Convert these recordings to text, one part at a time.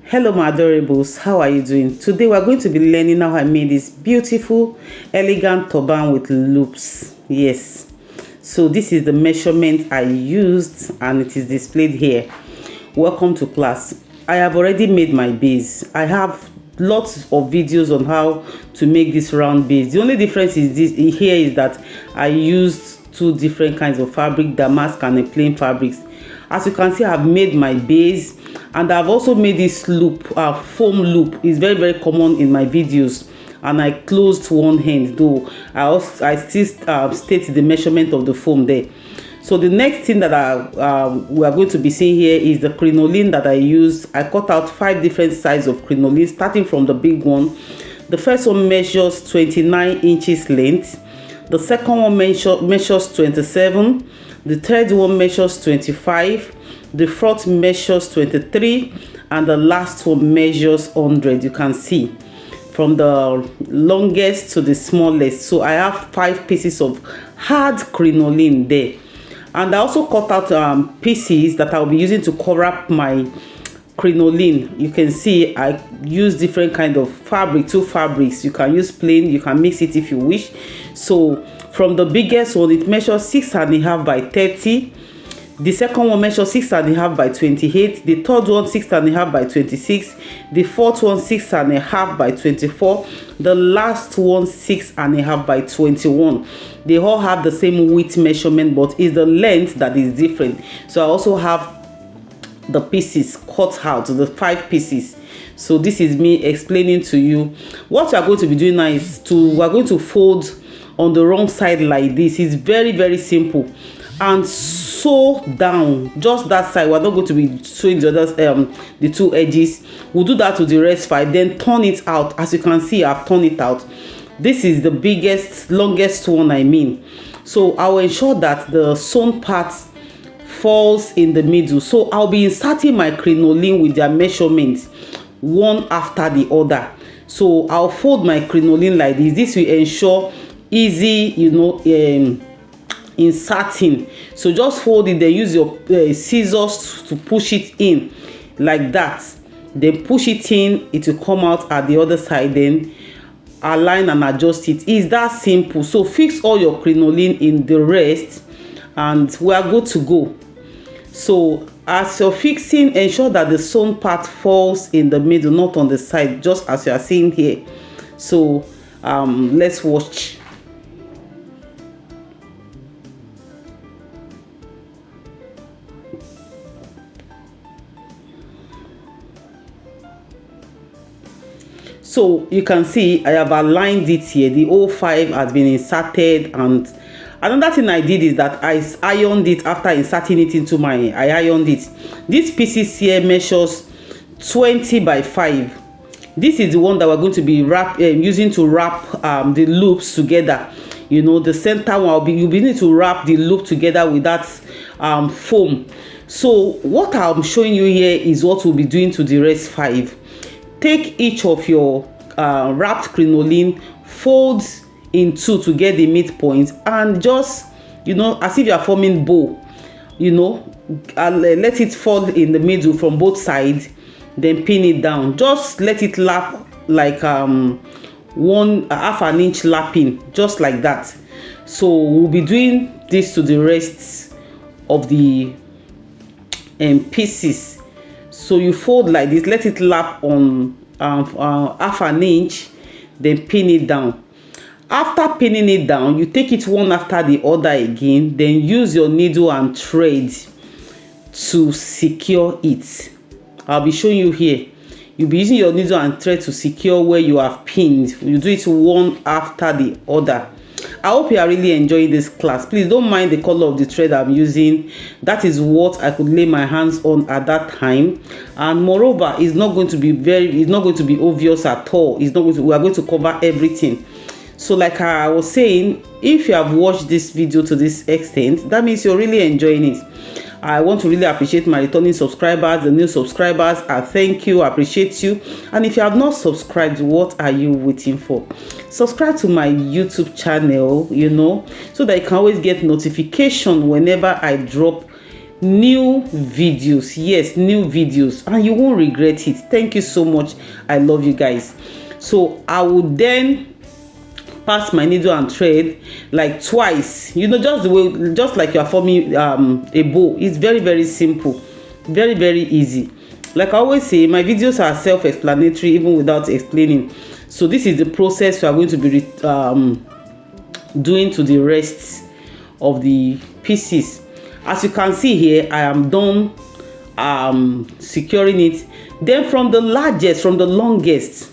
Hello my adorables, how are you doing? Today we're going to be learning how I made this beautiful elegant turban with loops. Yes, so this is the measurement I used and it is displayed here. Welcome to class. I have already made my base. I have lots of videos on how to make this round base. The only difference is this here is that I used two different kinds of fabric, damask and a plain fabrics. As you can see, I've made my base and I've also made this loop, foam loop. Is very common in my videos, and I closed one hand, though I still state the measurement of the foam there. So the next thing that we are going to be seeing here is the crinoline that I used. I cut out 5 different sizes of crinoline, starting from the big one. The first one measures 29 inches length. The second one measures 27. The third one measures 25. The fourth measures 23. And the last one measures 100. You can see from the longest to the smallest. So I have 5 pieces of hard crinoline there. And I also cut out pieces that I'll be using to cover up my crinoline. You can see I use different kind of fabric, 2 fabrics. You can use plain, you can mix it if you wish. So from the biggest one, it measures 6.5 by 30. The second one measures 6.5 by 28. The third one 6.5 by 26. The fourth one 6.5 by 24. The last one 6.5 by 21. They all have the same width measurement, but it's the length that is different. So I also have the pieces cut out, the 5 pieces. So this is me explaining to you. What we are going to be doing now is we are going to fold on the wrong side like this. It's very simple, and sew down just that side. We're not going to be sewing the other the 2 edges. We'll do that to the rest 5, then turn it out. As you can see, I've turned it out. This is the biggest, longest one, I mean. So I will ensure that the sewn part falls in the middle. So I'll be inserting my crinoline with their measurements one after the other. So I'll fold my crinoline like this. This will ensure easy, inserting. So just fold it, then use your scissors to push it in like that. Then push it in, it will come out at the other side. Then align and adjust it. It's that simple. So fix all your crinoline in the rest and we are good to go. So as you're fixing, ensure that the sewn part falls in the middle, not on the side, just as you are seeing here. So let's watch. So you can see I have aligned it here. The O5 has been inserted, and another thing I did is that I ironed it after inserting it into I ironed it. This pieces here measures 20 by 5. This is the one that we're going to be using to wrap the loops together. The center one you'll be needing to wrap the loop together with that foam. So what I'm showing you here is what we'll be doing to the rest 5. Take each of your wrapped crinoline, fold in 2 to get the midpoint, and just as if you are forming bow, let it fall in the middle from both sides, then pin it down. Just let it lap like 1/2 an inch lapping, just like that. So we'll be doing this to the rest of the pieces. So you fold like this, let it lap on 1/2 an inch, then pin it down. After pinning it down, you take it one after the other again, then use your needle and thread to secure it. I'll be showing you here. You'll be using your needle and thread to secure where you have pinned. You do it one after the other. I hope you are really enjoying this class. Please don't mind the color of the thread I'm using. That is what I could lay my hands on at that time. And moreover, it's not going to be obvious at all. We are going to cover everything. So like I was saying, if you have watched this video to this extent, that means you're really enjoying it. I want to really appreciate my returning subscribers, the new subscribers. I thank you, I appreciate you. And if you have not subscribed, what are you waiting for? Subscribe to my YouTube channel, so that you can always get notification whenever I drop new videos. Yes, new videos, and you won't regret it. Thank you so much. I love you guys. So I would then pass my needle and thread like twice, you know, just the way, just like you are forming a bow. It's very, very simple, very, very easy. Like I always say, my videos are self-explanatory even without explaining. So this is the process we are going to be doing to the rest of the pieces. As you can see here, I am done securing it. Then from the largest, from the longest,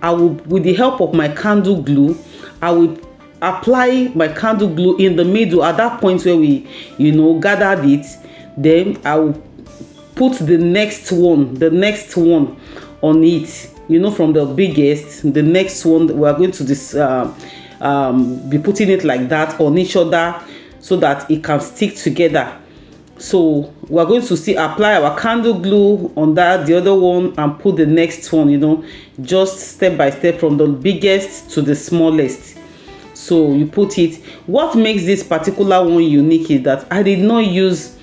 I will, with the help of my candle glue, I will apply my candle glue in the middle at that point where we, you know, gathered it. Then I will put the next one on it, you know, from the biggest, the next one we are going to this be putting it like that on each other so that it can stick together. So we are going to still apply our candle glue on that, the other one, and put the next one, you know, just step by step from the biggest to the smallest. So you put it. What makes this particular one unique is that I did not use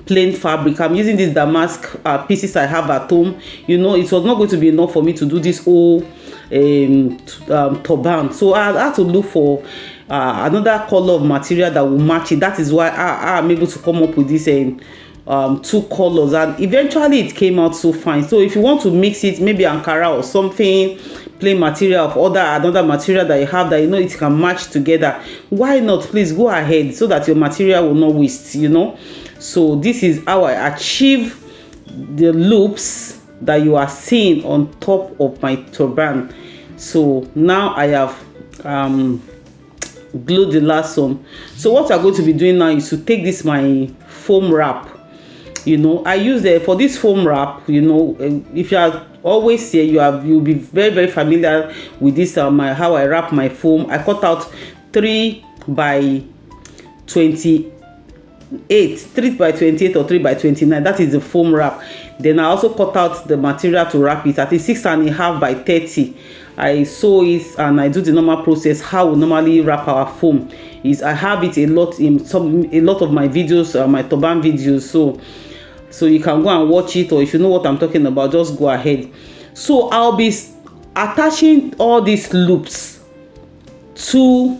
plain fabric. I'm using these damask pieces I have at home. You know, it was not going to be enough for me to do this whole turban. So I had to look for another color of material that will match it. That is why I'm able to come up with this two colors, and eventually it came out so fine. So if you want to mix it, maybe Ankara or something, plain material of another material that you have that you know it can match together, why not? Please go ahead, so that your material will not waste, you know. So this is how I achieve the loops that you are seeing on top of my turban. So now I have glued the last one. So what I'm going to be doing now is to take this my foam wrap. You know, I use for this foam wrap, you know, if you are always here, you'll be very, very familiar with this how I wrap my foam. I cut out 3 by 28 or 3 by 29. That is the foam wrap. Then I also cut out the material to wrap it at 6.5 by 30. I sew it and I do the normal process. How we normally wrap our foam is I have it a lot of my videos, my turban videos. So you can go and watch it, or if you know what I'm talking about, just go ahead. So I'll be attaching all these loops to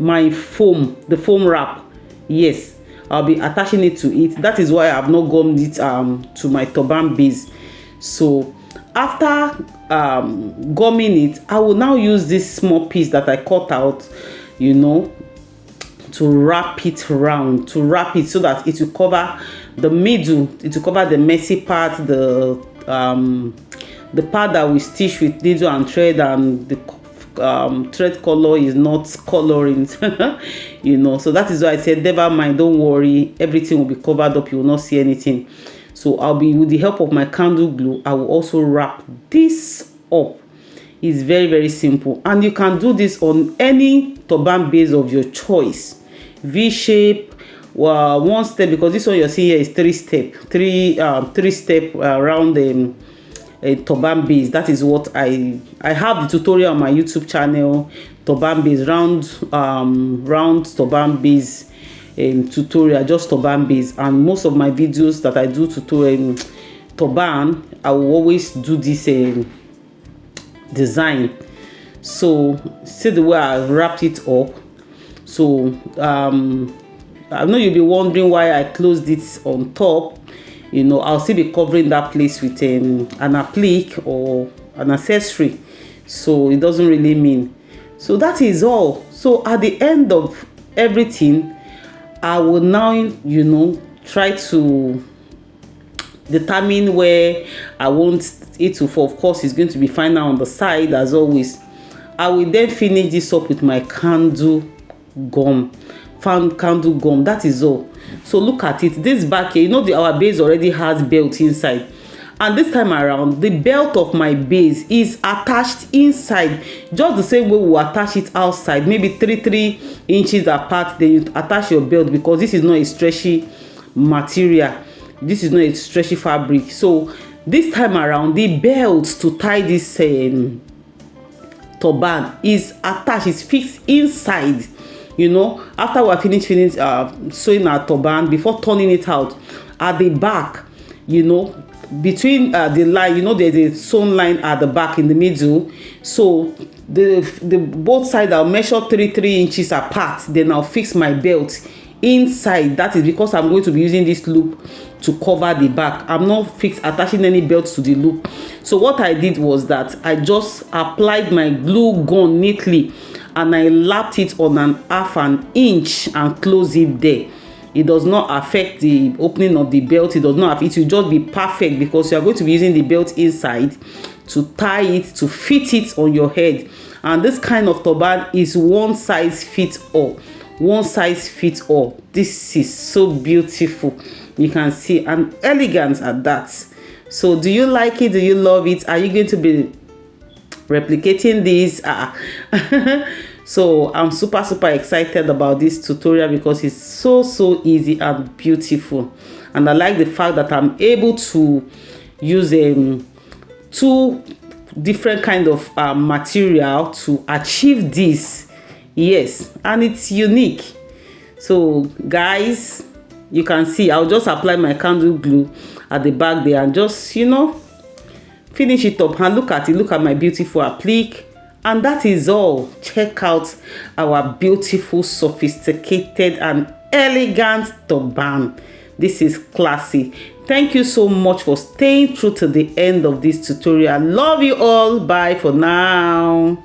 my foam, the foam wrap. Yes, I'll be attaching it to it. That is why I've not gummed it to my turban base. So after gumming it, I will now use this small piece that I cut out, you know, to wrap it around, so that it will cover the middle, it will cover the messy part, the part that we stitch with needle and thread, and the thread color is not coloring. You know, so that is why I said never mind, don't worry, everything will be covered up, you will not see anything. So I'll be, with the help of my candle glue, I will also wrap this up. It's very, very simple, and you can do this on any turban base of your choice. V shape, one step, because this one you're seeing here is three step around a turban base. That is what I have the tutorial on my YouTube channel, turban base, round turban base tutorial, just turban base. And most of my videos that I do tutorial turban, I will always do this design. So see the way I wrapped it up. So I know you'll be wondering why I closed it on top. You know, I'll still be covering that place with an applique or an accessory, so it doesn't really mean. So that is all. So at the end of everything, I will now, you know, try to determine where I want it to fall. Of course, it's going to be final on the side as always. I will then finish this up with my candle gum. That is all. So look at it, this back here, you know, our base already has belt inside, and this time around the belt of my base is attached inside, just the same way we attach it outside, maybe 3 inches apart. Then you attach your belt, because this is not a stretchy material, this is not a stretchy fabric. So this time around, the belt to tie this turban is attached, is fixed inside you know, after we finish sewing our turban, before turning it out, at the back, you know, between the line, you know, there's a sewn line at the back in the middle. So the both sides, I'll measure 3 inches apart. Then I'll fix my belt inside. That is because I'm going to be using this loop to cover the back. I'm not attaching any belts to the loop. So what I did was that I just applied my glue gun neatly, and I lapped it on an 1/2 inch and close it there. It does not affect the opening of the belt. It does not. It will just be perfect because you are going to be using the belt inside to tie it, to fit it on your head. And this kind of turban is one size fits all. One size fits all. This is so beautiful. You can see, and elegant at that. So do you like it? Do you love it? Are you going to be replicating this? So I'm super excited about this tutorial because it's so easy and beautiful. And I like the fact that I'm able to use 2 different kind of material to achieve this. Yes, and it's unique. So guys, you can see I'll just apply my candle glue at the back there and just, you know, finish it up. And look at it, look at my beautiful applique. And that is all. Check out our beautiful, sophisticated and elegant turban. This is classy. Thank you so much for staying through to the end of this tutorial. Love you all. Bye for now.